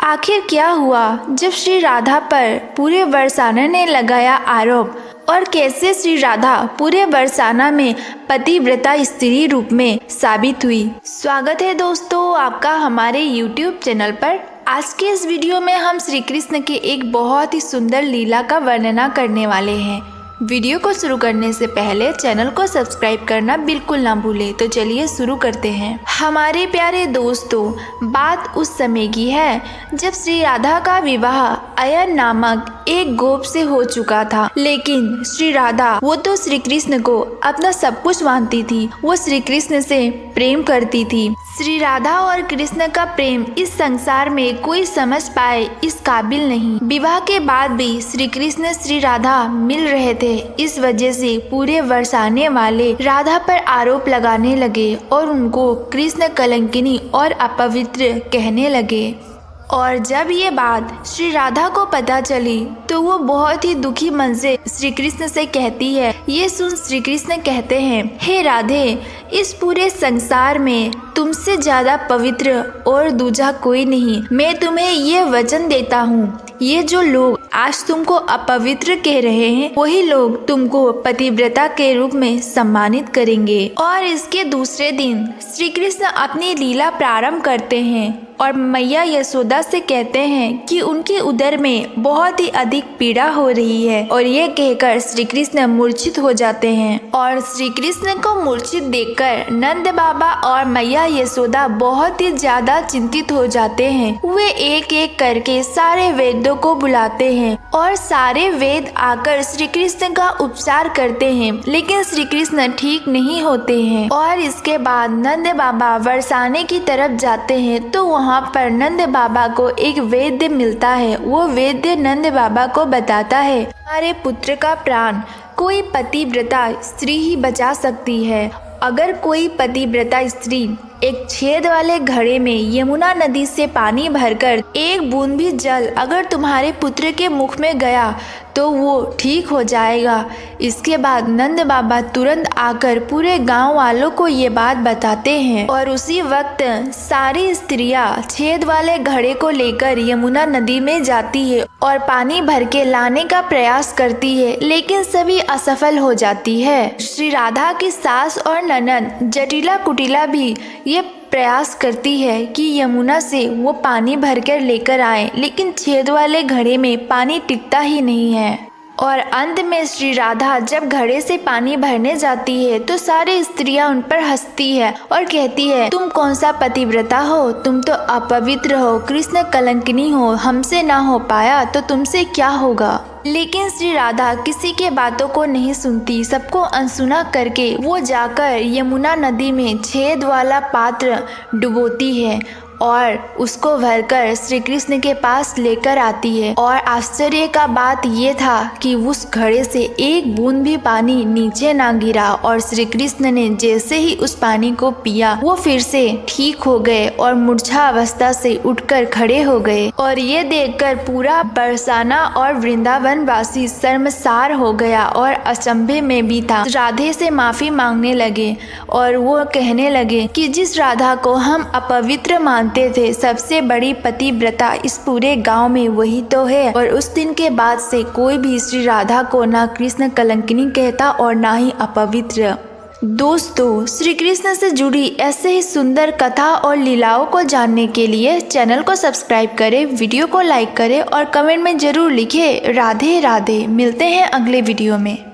आखिर क्या हुआ जब श्री राधा पर पूरे बरसाना ने लगाया आरोप, और कैसे श्री राधा पूरे बरसाना में पतिव्रता स्त्री रूप में साबित हुई। स्वागत है दोस्तों आपका हमारे YouTube चैनल पर। आज के इस वीडियो में हम श्री कृष्ण के एक बहुत ही सुंदर लीला का वर्णना करने वाले हैं। वीडियो को शुरू करने से पहले चैनल को सब्सक्राइब करना बिल्कुल ना भूलें। तो चलिए शुरू करते हैं। हमारे प्यारे दोस्तों, बात उस समय की है जब श्री राधा का विवाह अयन नामक एक गोप से हो चुका था। लेकिन श्री राधा वो तो श्री कृष्ण को अपना सब कुछ मानती थी, वो श्री कृष्ण से प्रेम करती थी। श्री राधा और कृष्ण का प्रेम इस संसार में कोई समझ पाए इस काबिल नहीं। विवाह के बाद भी श्री कृष्ण श्री राधा मिल रहे थे, इस वजह से पूरे बरसाने वाले राधा पर आरोप लगाने लगे और उनको कृष्ण कलंकिनी और अपवित्र कहने लगे। और जब ये बात श्री राधा को पता चली तो वो बहुत ही दुखी मन से श्री कृष्ण से कहती है। ये सुन श्री कृष्ण कहते हैं, हे राधे, इस पूरे संसार में तुमसे ज्यादा पवित्र और दूजा कोई नहीं। मैं तुम्हें ये वचन देता हूँ, ये जो लोग आज तुमको अपवित्र कह रहे हैं, वही लोग तुमको पतिव्रता के रूप में सम्मानित करेंगे। और इसके दूसरे दिन श्री कृष्ण अपनी लीला प्रारंभ करते हैं और मैया यशोदा से कहते हैं कि उनके उदर में बहुत ही अधिक पीड़ा हो रही है, और ये कहकर श्री कृष्ण मूर्छित हो जाते हैं। और श्री कृष्ण को मूर्छित देखकर नंद बाबा और मैया यशोदा बहुत ही ज्यादा चिंतित हो जाते हैं। वे एक एक करके सारे वेदों को बुलाते हैं और सारे वेद आकर श्री कृष्ण का उपचार करते हैं, लेकिन श्री कृष्ण ठीक नहीं होते हैं। और इसके बाद नंद बाबा बरसाने की तरफ जाते हैं तो वहाँ पर नंद बाबा को एक वैद्य मिलता है। वो वैद्य नंद बाबा को बताता है, हमारे पुत्र का प्राण कोई पतिव्रता स्त्री ही बचा सकती है। अगर कोई पतिव्रता स्त्री एक छेद वाले घड़े में यमुना नदी से पानी भरकर एक बूंद भी जल अगर तुम्हारे पुत्र के मुख में गया तो वो ठीक हो जाएगा। इसके बाद नंद बाबा तुरंत आकर पूरे गांव वालों को ये बात बताते हैं, और उसी वक्त सारी स्त्रियां छेद वाले घड़े को लेकर यमुना नदी में जाती है और पानी भर के लाने का प्रयास करती है, लेकिन सभी असफल हो जाती है। श्री राधा की सास और ननद जटिला कुटिला भी ये प्रयास करती है कि यमुना से वो पानी भरकर लेकर आए, लेकिन छेद वाले घड़े में पानी टिकता ही नहीं है। और अंत में श्री राधा जब घड़े से पानी भरने जाती है तो सारी स्त्रियां उन पर हंसती है और कहती है, तुम कौन सा पतिव्रता हो, तुम तो अपवित्र हो, कृष्ण कलंकिनी हो, हमसे ना हो पाया तो तुमसे क्या होगा। लेकिन श्री राधा किसी के बातों को नहीं सुनती। सबको अनसुना करके वो जाकर यमुना नदी में छेद वाला पात्र डुबोती है और उसको भरकर श्री कृष्ण के पास लेकर आती है। और आश्चर्य का बात ये था कि उस घड़े से एक बूंद भी पानी नीचे ना गिरा, और श्री कृष्ण ने जैसे ही उस पानी को पिया वो फिर से ठीक हो गए और मूर्छा अवस्था से उठकर खड़े हो गए। और ये देखकर पूरा बरसाना और वृंदावन वासी शर्मसार हो गया और अचंभे में भी था। राधे से माफी मांगने लगे और वो कहने लगे कि जिस राधा को हम अपवित्र मानते थे, सबसे बड़ी पतिव्रता इस पूरे गांव में वही तो है। और उस दिन के बाद से कोई भी श्री राधा को ना कृष्ण कलंकिनी कहता और ना ही अपवित्र। दोस्तों, श्री कृष्ण से जुड़ी ऐसे ही सुंदर कथा और लीलाओं को जानने के लिए चैनल को सब्सक्राइब करें, वीडियो को लाइक करें और कमेंट में जरूर लिखें राधे राधे। मिलते हैं अगले वीडियो में।